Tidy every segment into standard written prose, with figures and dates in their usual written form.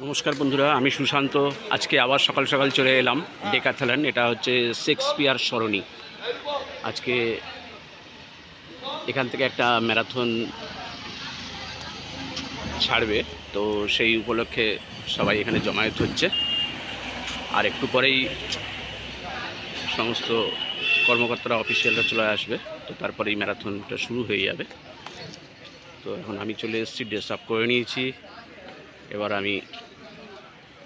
নমস্কার বন্ধুরা, আমি সুশান্ত। আজকে আবার সকাল সকাল চলে এলাম ডেকাথলন। এটা হচ্ছে শেক্সপিয়ার সরণি। আজকে এখান থেকে একটা ম্যারাথন ছাড়বে, তো সেই উপলক্ষে সবাই এখানে জমায়েত হচ্ছে। আর একটু পরেই সমস্ত কর্মকর্তারা, অফিসিয়ালরা চলে আসবে, তো তারপরেই ম্যারাথনটা শুরু হয়ে যাবে। তো এখন আমি চলে এসেছি, ড্রেস আপ করে নিয়েছি। এবার আমি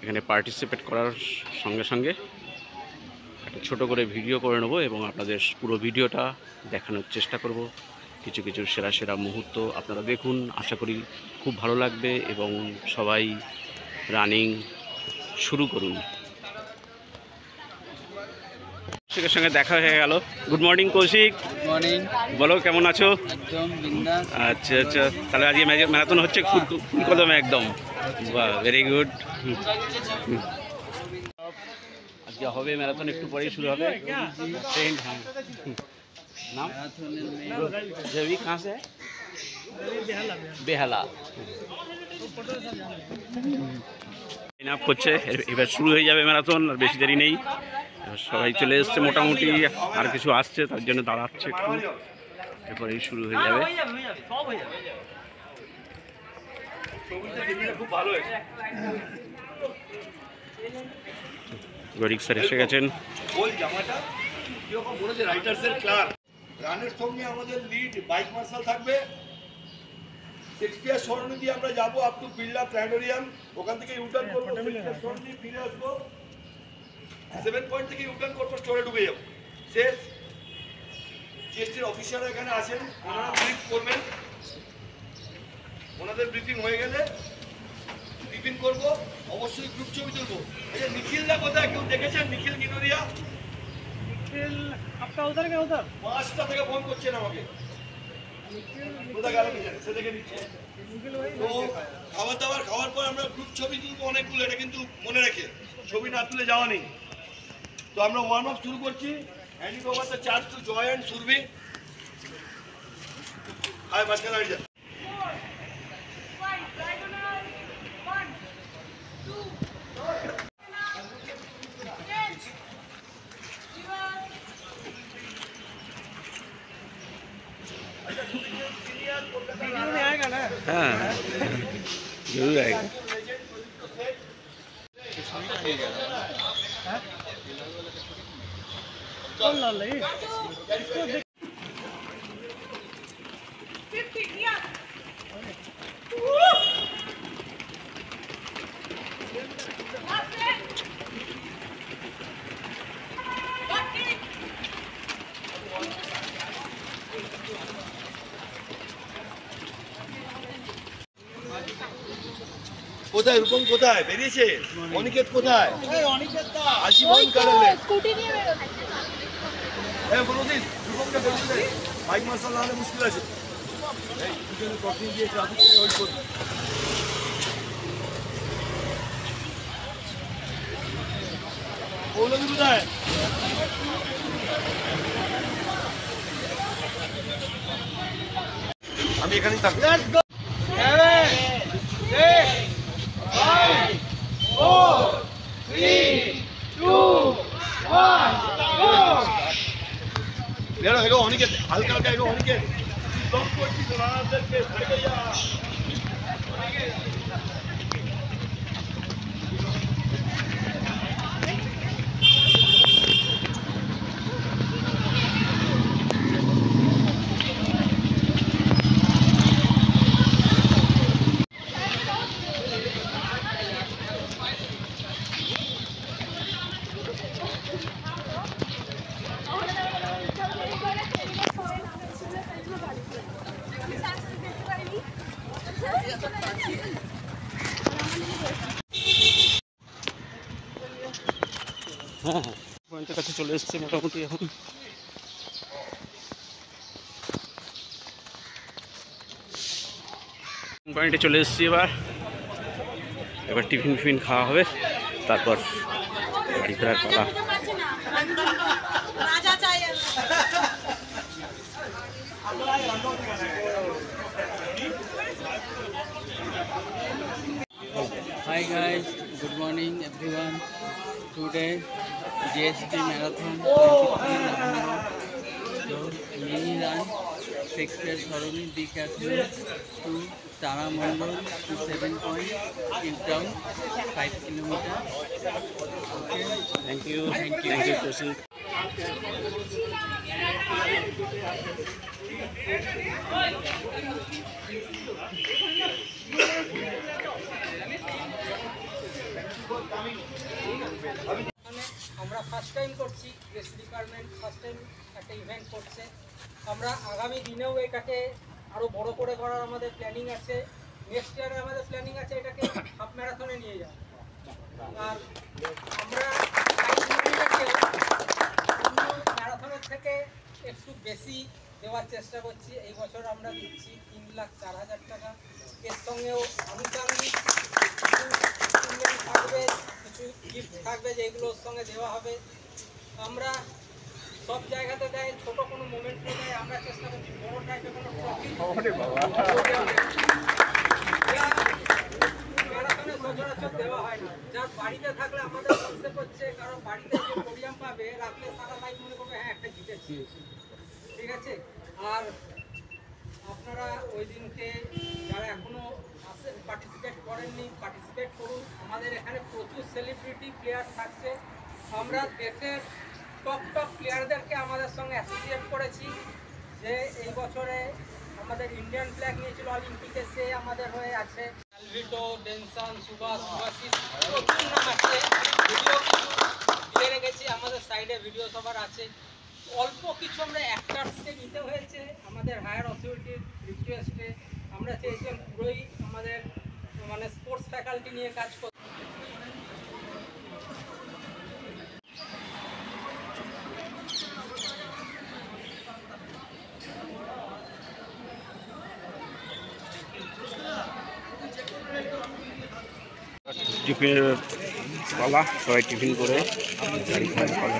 এখানে পার্টিসিপেট করার সঙ্গে সঙ্গে একটা ছোটো করে ভিডিও করে নেব এবং আপনাদের পুরো ভিডিওটা দেখানোর চেষ্টা করব। কিছু কিছু সেরা সেরা মুহূর্ত আপনারা দেখুন, আশা করি খুব ভালো লাগবে এবং সবাই রানিং শুরু করুন। কৌশিকের সঙ্গে দেখা হয়ে গেল। Good morning Kaushik. Good morning. বলো কেমন আছো? একদম বিন্দাস। আচ্ছা আচ্ছা, তাহলে আজকে ম্যারাথন হচ্ছে ফুল কদমে একদম। বাহ, ভেরি গুড। আজকে হবে ম্যারাথন, একটু পরেই শুরু হবে। ট্রেন্ড, হ্যাঁ। নাম জবি কাঁ সে? বেহালা। লাইন আপ করছে, এবার শুরু হয়ে যাবে ম্যারাথন। আর বেশি দেরি নেই, সবাই চলে এসছে মোটামুটি। আর কিছু আসছে, তার জন্য দাঁড়াচ্ছে একটু, এরপরেই শুরু হয়ে যাবে। গরিক স্যার এসে গেছেন। রানের সঙ্গে আমাদের লিড বাইক মার্শাল থাকবে। শেক্সপিয়ার সরণি দিয়ে আমরা যাবো আপ টু বিড়লা প্ল্যানেটোরিয়াম। ওখান থেকে ইউটার্ন করবো, ফিরে আসবো 7 পয়েন্ট থেকে ইউটার্ন করবো, স্টোরে ঢুকে যাবো। শেষ। জিএসটির অফিসাররা এখানে আছেন, ওনারা ব্রিফ করবেন। ওনাদের ব্রিফিং হয়ে গেলে টিফিন করবো, অবশ্যই গ্রুপ ছবি তুলবো। এই যে নিখিলদা কোথায়, কেউ দেখেছেন? নিখিল গিনোরিয়া আপনার উধার কে উধার 5টা থেকে ফোন করছেন আমাকে। কোথায় গেল কি জানে, সে দেখে নিচ্ছে। তো খাবার দাবার খাওয়ার পর আমরা গ্রুপ ছবি তুলবো অনেকগুলো, এটা কিন্তু মনে রেখে, ছবি না তুলে যাওয়া নেই। তো আমরা ওয়ার্ম আপ শুরু করছি। Handing over the charge to Joy and Surabhi. Hi মাঝখানে আইজা। हाँ जरूर आएगा। কোথায় রূপম, কোথায় বেরিয়েছে? অনিকেত কোথায়? আজীবন কাটালে বলুন, রূপমটা বেরিয়েছে। বাইক মার্শাল না হলে মুশকিল আছে। এই পিছনে ক্রসিং দিয়ে ট্রাফিক হোল্ড করুন। পৌলমী কোথায়? আমি এখানেই থাকবো। অনেকে হালকা হালকা অনেকে হ্যাঁ হ্যাঁ, পয়েন্টের কাছে চলে এসছে মোটামুটি। এখন পয়েন্টে চলে এসেছি। এবার টিফিন ফিফিন খাওয়া হবে, তারপর বাড়ি ফেরার পালা। Good morning everyone. Today GST Marathon 23 November. So mini run 6 days Saroni Decathlon to Taramandal to 7 point Cape Town 5 kilometers. Okay. Thank you Thank you. Thank you Kaushik. আমরা ফার্স্ট টাইম করছি, পুলিশ ডিপার্টমেন্ট ফার্স্ট টাইম একটা event করছে। আমরা আগামী দিনেও এটাকে আরও বড় করে করার আমাদের প্ল্যানিং আছে। নেক্সট ইয়ারে আমাদের প্ল্যানিং আছে এটাকে হাফ ম্যারাথনে নিয়ে যাওয়া। আর আমরা ম্যারাথনের থেকে একটু বেশি দেওয়ার চেষ্টা করছি। এই বছর আমরা দিচ্ছি 3,04,000 টাকা। এর সঙ্গেও আনুষঙ্গিক কিছু থাকবে, কিছু গিফট থাকবে যেগুলোর সঙ্গে দেওয়া হবে। আমরা সব জায়গাতে দেয়, ছোট কোনো মোমেন্ট দেয়, আমরা চেষ্টা করছি বড় টাইপের কোনো ম্যারাথনে সচরাচর দেওয়া হয় না। যার বাড়িতে থাকলে আমাদের কনসেপ্ট হচ্ছে, কারণ বাড়িতে যে পোডিয়াম পাবে রাখলে সারা লাইফ মনে করবে হ্যাঁ একটা জিতেছি, ঠিক আছে। আর আপনারা ওই দিনকে যারা এখনো পার্টিসিপেট করেননি পার্টিসিপেট করুন। আমাদের এখানে প্রচুর সেলিব্রিটি প্লেয়ার থাকছে। আমরা দেশের টপ প্লেয়ারদেরকে আমাদের সঙ্গে অ্যাসোসিয়েট করেছি। যে এই বছরে আমাদের ইন্ডিয়ান ফ্ল্যাগ নিয়েছিল অলিম্পিকে, সে আমাদের হয়ে আছে। অ্যালভিটো, ডেনসন, সুভাষ, সুভাষিস, প্রচুর নাম আছে। ভিডিও দিয়ে রেখেছি, আমাদের সাইডে ভিডিও সবার আছে। অল্প কিছু আমরা অ্যাক্টার্সকে নিতে হয়েছে আমাদের হায়ার অথরিটির রিকোয়েস্টে। আমরা চেয়েছিলাম পুরোই আমাদের মানে স্পোর্টস ফ্যাকাল্টি নিয়ে কাজ করতে। টিফিনের পালা, সবাই টিফিন করে গাড়ি খাওয়ার পালা।